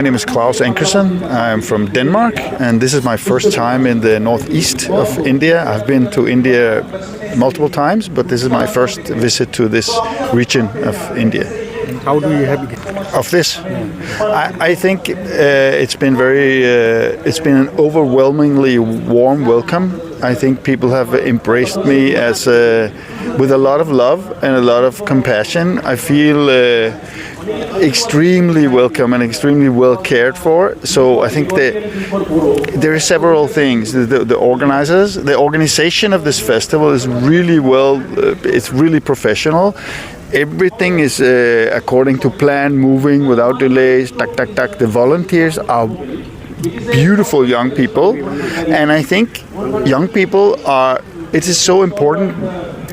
My name is Claus Ankersen. I'm from Denmark, and this is my first time in the northeast of India. I've been to India multiple times, but this is my first visit to this region of India. How do you have it? Of this, I think it's been an overwhelmingly warm welcome. I think people have embraced me as with a lot of love and a lot of compassion. I feel extremely welcome and extremely well cared for. So I think there are several things. The organizers, the organization of this festival is really it's really professional. Everything is according to plan, moving without delays. Tuck, tuck, tuck. The volunteers are beautiful young people, and I think young people it is so important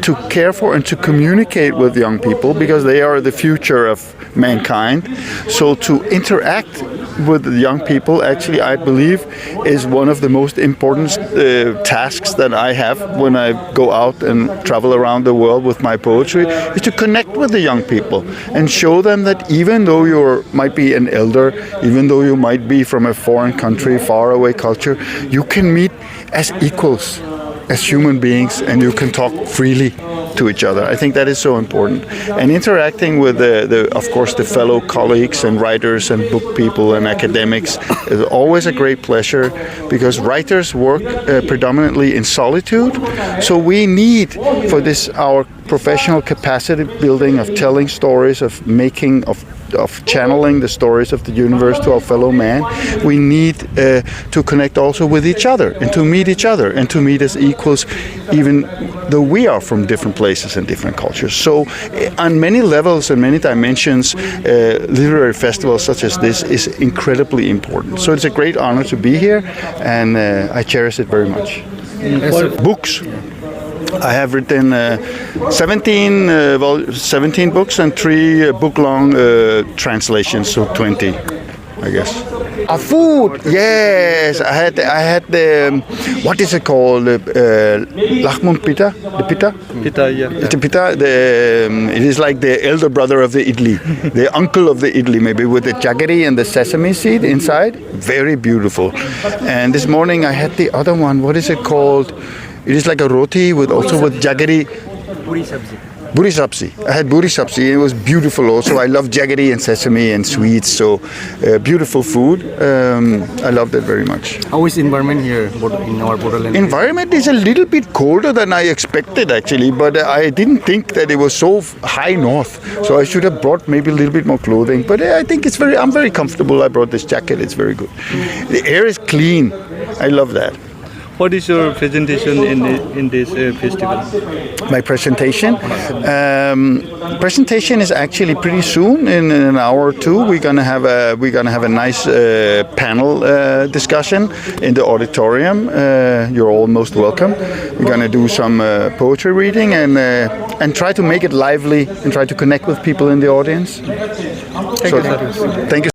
to care for and to communicate with young people because they are the future of mankind. So to interact with the young people, actually, I believe, is one of the most important tasks that I have when I go out and travel around the world with my poetry, is to connect with the young people and show them that even though you might be an elder, even though you might be from a foreign country, faraway culture, you can meet as equals, as human beings, and you can talk freely to each other. I think that is so important. And interacting with of course, the fellow colleagues and writers and book people and academics is always a great pleasure because writers work predominantly in solitude. So we need for this our professional capacity building of telling stories, of channeling the stories of the universe to our fellow man. We need to connect also with each other and to meet each other and to meet as equals, even though we are from different places and different cultures. So on many levels and many dimensions, literary festivals such as this is incredibly important. So it's a great honor to be here, and I cherish it very much. Books. I have written 17 books and 3 book-long translations, so 20, I guess. Food, yes. I had the what is it called? Lahmum pita, the pita. Pita, yeah. The pita. It is like the elder brother of the idli, the uncle of the idli, maybe with the jaggery and the sesame seed inside. Very beautiful. And this morning I had the other one. What is it called? It is like a roti with jaggery. Buri sabzi. I had buri sabzi. It was beautiful also. I love jaggery and sesame and sweets. So beautiful food. I loved it very much. How is the environment here in our borderland? Environment is a little bit colder than I expected actually, but I didn't think that it was so high north. So I should have brought maybe a little bit more clothing. But I think I'm very comfortable. I brought this jacket. It's very good. The air is clean. I love that. What is your presentation in this festival? My presentation? Presentation is actually pretty soon. In an hour or two, we're gonna have a nice panel discussion in the auditorium. You're all most welcome. We're gonna do some poetry reading and try to make it lively and try to connect with people in the audience. Thank you. Thank you.